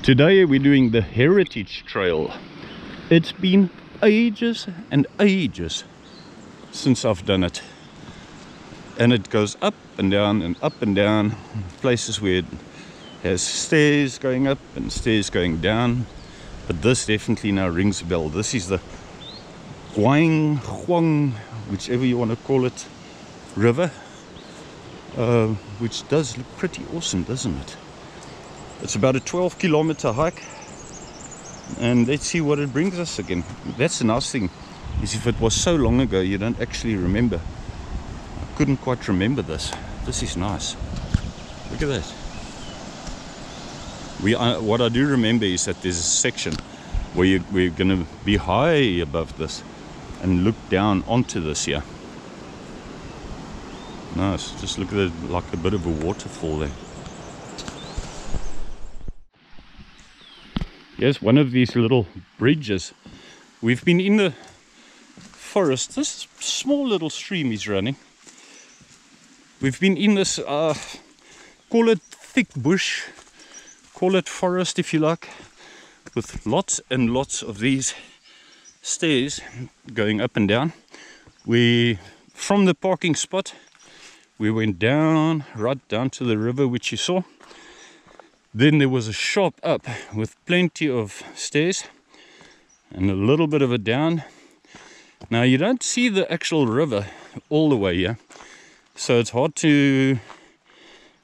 Today we're doing the Heritage Trail. It's been ages and ages since I've done it. And it goes up and down and up and down. Places where it has stairs going up and stairs going down. But this definitely now rings a bell. This is the Gwaing, whichever you want to call it, river. Which does look pretty awesome, doesn't it? It's about a 12-kilometer hike, and let's see what it brings us again. That's the nice thing, is if it was so long ago you don't actually remember. I couldn't quite remember this. This is nice. Look at that. What I do remember is that there's a section where we're going to be high above this and look down onto this here. Nice. Just look at it, like a bit of a waterfall there. Yes, one of these little bridges. We've been in the forest. This small little stream is running. We've been in this, call it thick bush, call it forest if you like, with lots and lots of these stairs going up and down. From the parking spot, we went down, right down to the river, which you saw. Then there was a sharp up with plenty of stairs and a little bit of a down. Now you don't see the actual river all the way here, so it's hard to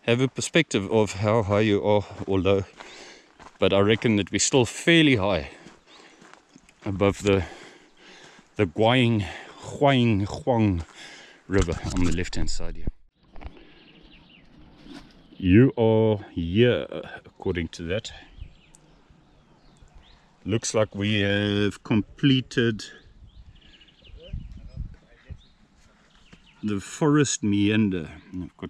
have a perspective of how high you are or low. But I reckon that we're still fairly high above the Gwaing river on the left hand side here. You are here, according to that. Looks like we have completed the forest meander. We've got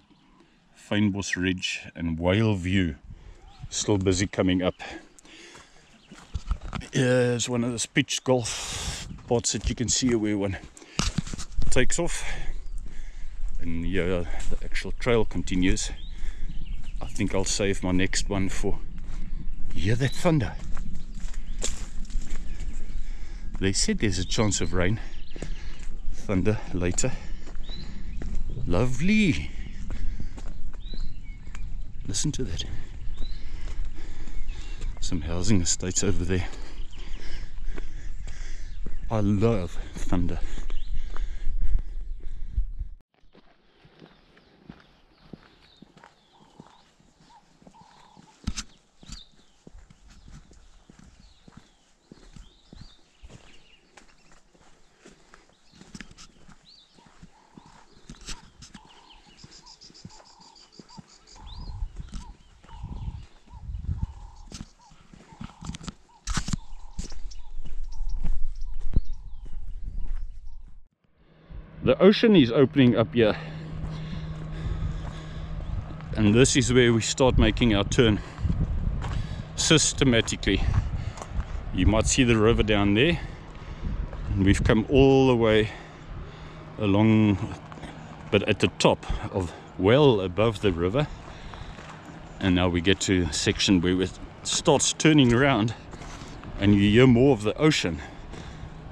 Fynbos Ridge and Whale View still busy coming up. Here's one of those pitched golf spots that you can see where one takes off. And yeah, the actual trail continues. I think I'll save my next one for, hear that thunder? They said there's a chance of rain, thunder later. Lovely. Listen to that. Some housing estates over there. I love thunder. The ocean is opening up here, and this is where we start making our turn systematically. You might see the river down there, and we've come all the way along, but at the top of, well above the river. And now we get to a section where it starts turning around and you hear more of the ocean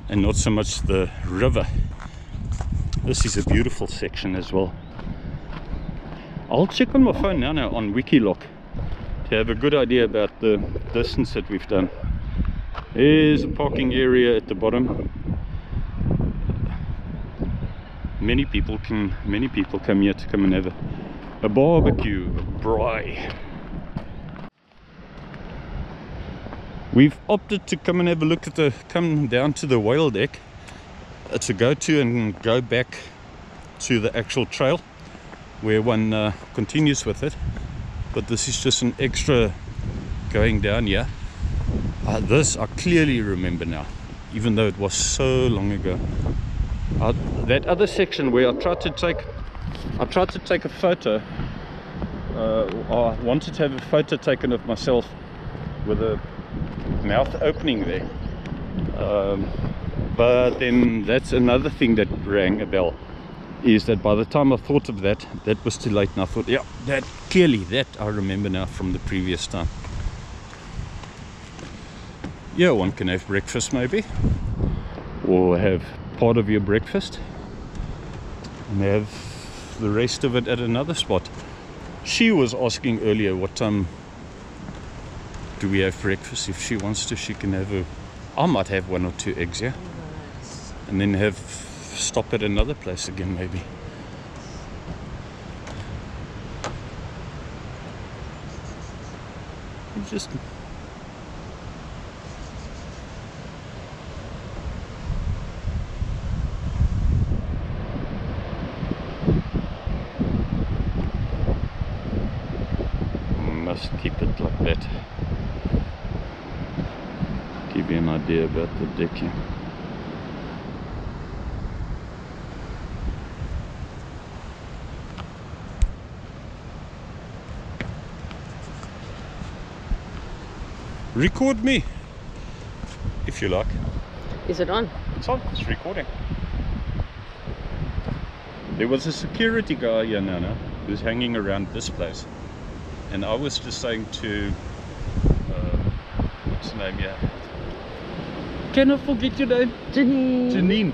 and not so much the river. This is a beautiful section as well. I'll check on my phone now on Wikiloc to have a good idea about the distance that we've done. There's a parking area at the bottom. Many people come here to come and have a barbecue, a braai. We've opted to come and have a look at come down to the whale deck. To go to and go back to the actual trail where one continues with it, but this is just an extra going down here. This I clearly remember now, even though it was so long ago. That other section where I tried to take a photo, I wanted to have a photo taken of myself with a mouth opening there. But then that's another thing that rang a bell, is that by the time I thought of that, that was too late, and I thought, yeah, that I remember now from the previous time. Yeah, one can have breakfast maybe, or have part of your breakfast and have the rest of it at another spot. She was asking earlier what time do we have breakfast. If she wants to, she can have I might have 1 or 2 eggs, yeah, and then stop at another place again maybe. Just must keep it like that. Give you an idea about the deck here. Record me if you like. Is it on? It's on, it's recording. There was a security guy here now who's hanging around this place, and I was just saying to what's the name here? Can I forget your name? Janine.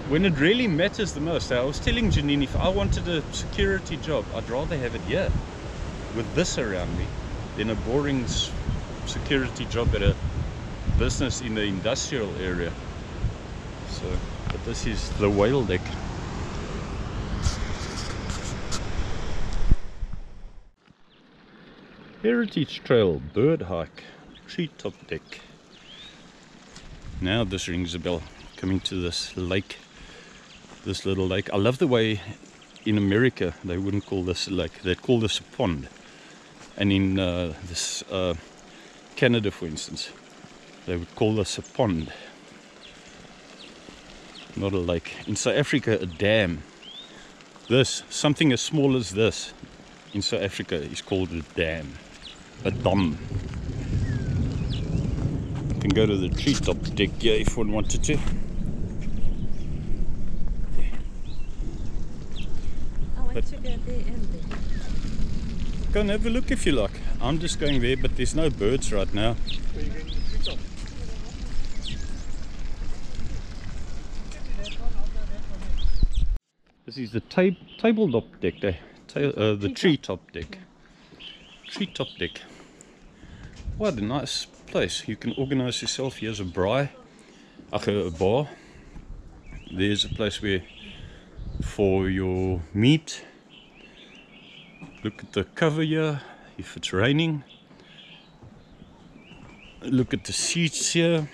When it really matters the most, I was telling Janine, if I wanted a security job, I'd rather have it here with this around me than a boring security job at a business in the industrial area. So, but this is the whale deck. Heritage Trail, bird hike, treetop deck. Now this rings a bell. Coming to this lake, this little lake. I love the way in America they wouldn't call this a lake, they'd call this a pond. And in this Canada, for instance, they would call this a pond, not a lake. In South Africa, a dam. This, something as small as this, in South Africa is called a dam, a dam. You can go to the treetop deck here if one wanted to. I want to go there and there. Go and have a look if you like. I'm just going there, but there's no birds right now. This is the tabletop deck there. The treetop deck. Treetop deck. What a nice place. You can organize yourself. Here's a bar. There's a place where for your meat. Look at the cover here, if it's raining. Look at the seats here.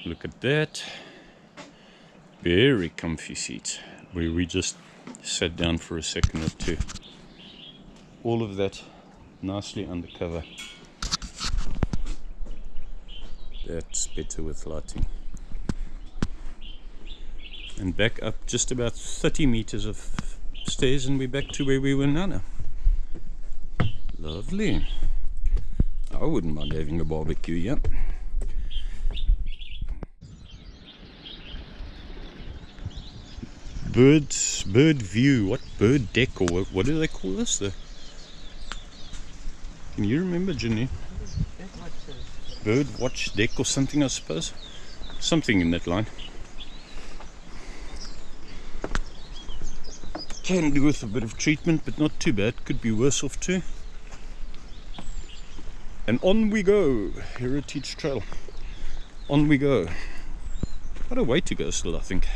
Look at that. Very comfy seats, where we just sat down for a second or two. All of that nicely undercover. That's better with lighting. And back up just about 30 meters of stairs and we're back to where we were now. Lovely. I wouldn't mind having a barbecue, yeah. Bird view, what bird deck, or what do they call this? Can you remember, Jenny? Bird watch deck or something, I suppose. Something in that line. Can do with a bit of treatment, but not too bad. Could be worse off too. And on we go, Heritage Trail. On we go. What a way to go still, I think.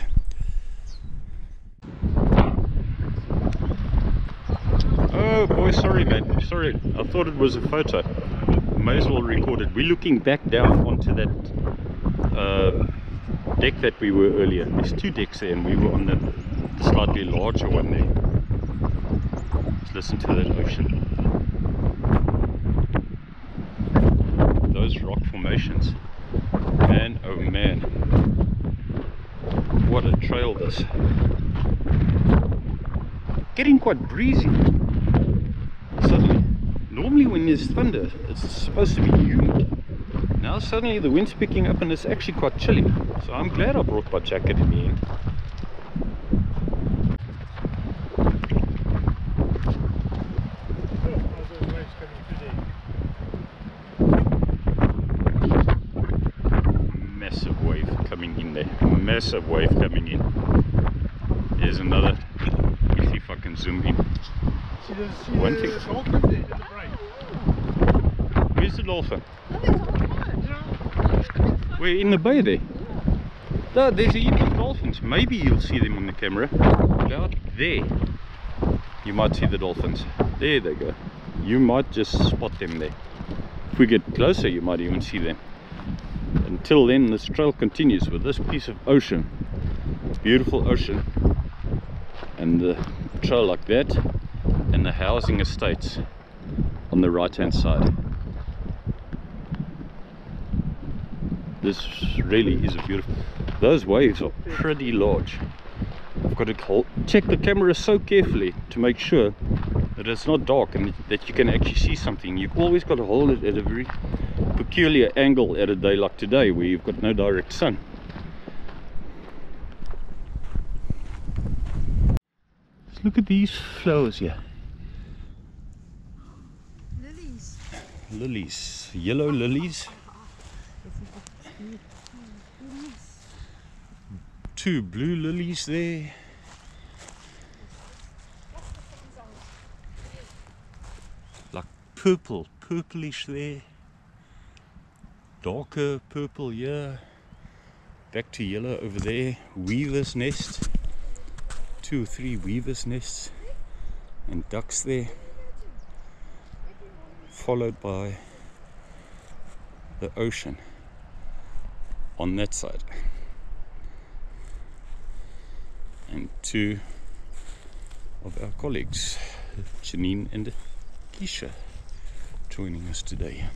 Oh boy, sorry man, sorry. I thought it was a photo. May as well record it. We're looking back down onto that deck that we were earlier. There's two decks there and we were on the slightly larger one there. Let's listen to that ocean. Those rock formations. Man, oh man. What a trail this. Getting quite breezy. Suddenly. Normally when there's thunder, it's supposed to be humid. Now suddenly the wind's picking up and it's actually quite chilly. So I'm glad I brought my jacket in the end. massive wave coming in. There's another. Let's see if I can zoom in. One thing. Where's the dolphin? We're in the bay there. No, there's a heap of dolphins. Maybe you'll see them on the camera. About there. You might see the dolphins. There they go. You might just spot them there. If we get closer, you might even see them. Until then, this trail continues with this piece of ocean. Beautiful ocean. And the trail like that. And the housing estates on the right hand side. This really is a beautiful. Those waves are pretty large. I've got to check the camera so carefully to make sure that it's not dark and that you can actually see something. You've always got to hold it at a very peculiar angle at a day like today where you've got no direct sun. Just look at these flowers here. Lilies. Lilies, yellow lilies. Two blue lilies there. Like purplish there. Darker purple here. Back to yellow over there. Weaver's nest. 2 or 3 weaver's nests. And ducks there. Followed by the ocean on that side. And 2 of our colleagues, Janine and Keisha, joining us today.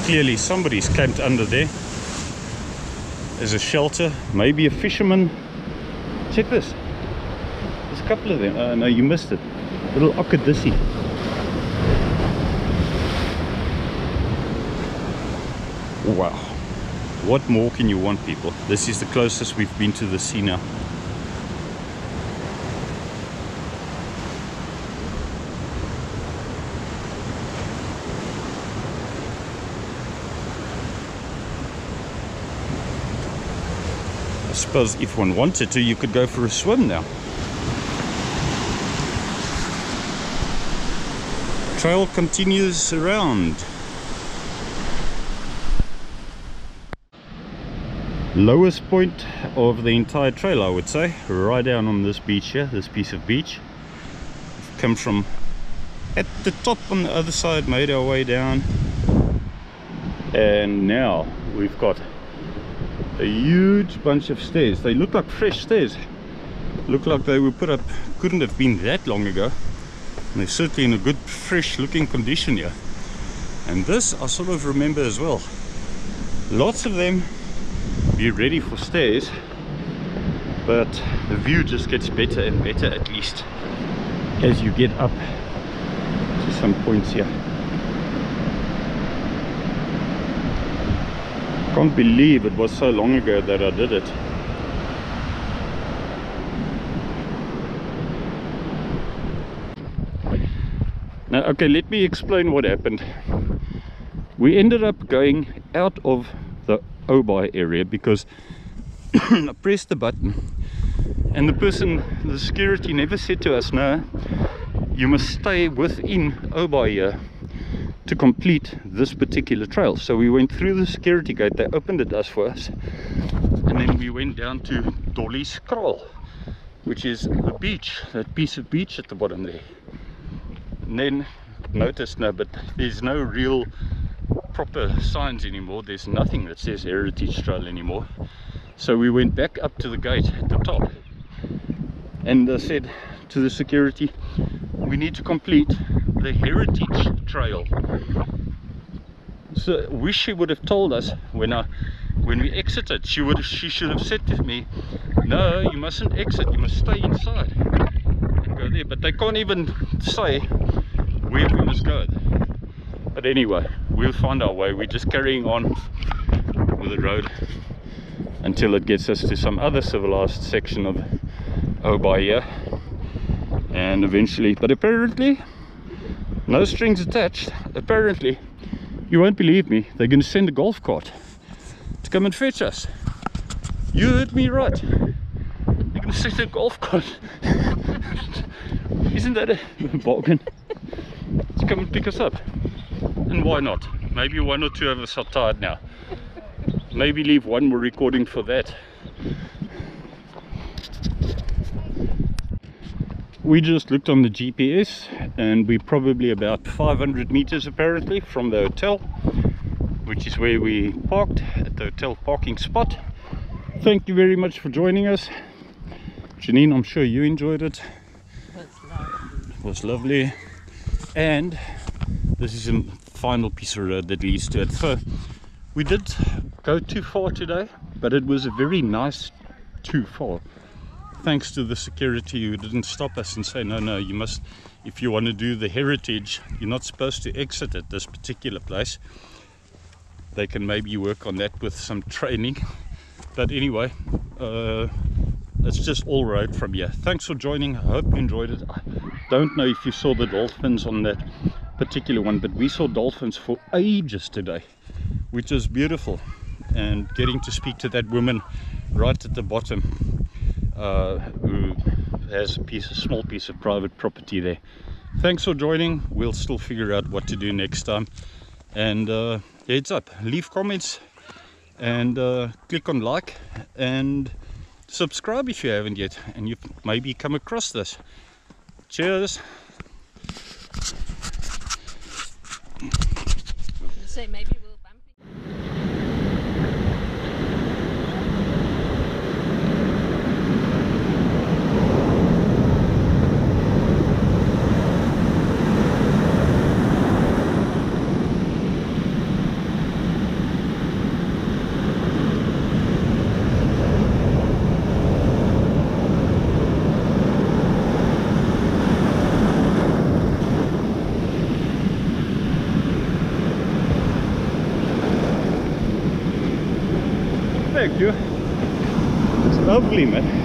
Clearly somebody's camped under there. There's a shelter, maybe a fisherman. Check this. There's a couple of them. Oh no, you missed it. Little Okadisi. Wow. What more can you want, people? This is the closest we've been to the sea now. I suppose if one wanted to, you could go for a swim now. Trail continues around. Lowest point of the entire trail, I would say, right down on this beach here, this piece of beach. We've come from at the top on the other side, made our way down, and now we've got a huge bunch of stairs. They look like fresh stairs. Look like they were put up, couldn't have been that long ago. And they're certainly in a good, fresh looking condition here. And this I sort of remember as well. Lots of them be ready for stairs, but the view just gets better and better, at least as you get up to some points here. Can't believe it was so long ago that I did it. Now, okay, let me explain what happened. We ended up going out of the Oubaai area because I pressed the button and the security never said to us, no, you must stay within Oubaai here to complete this particular trail. So we went through the security gate, they opened it us for us, and then we went down to Dolly's Kraal, which is the beach, that piece of beach at the bottom there. And then notice, no, but there's no real proper signs anymore. There's nothing that says Heritage Trail anymore. So we went back up to the gate at the top, and I said to the security, we need to complete the Heritage Trail. So wish she would have told us when when we exited, she should have said to me, no, you mustn't exit, you must stay inside and go there. But they can't even say where we must go. But anyway, we'll find our way. We're just carrying on with the road until it gets us to some other civilized section of Oubaai here, and eventually, but apparently no strings attached. Apparently, you won't believe me, they're going to send a golf cart to come and fetch us. You heard me right, they're going to send a golf cart. Isn't that a bargain? To come and pick us up. And why not? Maybe one or two of us are tired now. Maybe leave one more recording for that. We just looked on the GPS and we're probably about 500 meters apparently from the hotel, which is where we parked at the hotel parking spot. Thank you very much for joining us. Janine, I'm sure you enjoyed it. It was lovely. And this is a final piece of road that leads to it. So we did go too far today, but it was a very nice too far. Thanks to the security who didn't stop us and say, no, you must, if you want to do the heritage, you're not supposed to exit at this particular place. They can maybe work on that with some training. But anyway, it's just all road from here. Thanks for joining. I hope you enjoyed it. I don't know if you saw the dolphins on that particular one, but we saw dolphins for ages today, which is beautiful. And getting to speak to that woman right at the bottom, who has a small piece of private property there. Thanks for joining. We'll still figure out what to do next time. And heads up, leave comments and click on like and subscribe if you haven't yet and you've maybe come across this. Cheers. Say maybe we'll bump it. Thank you. It's lovely, man.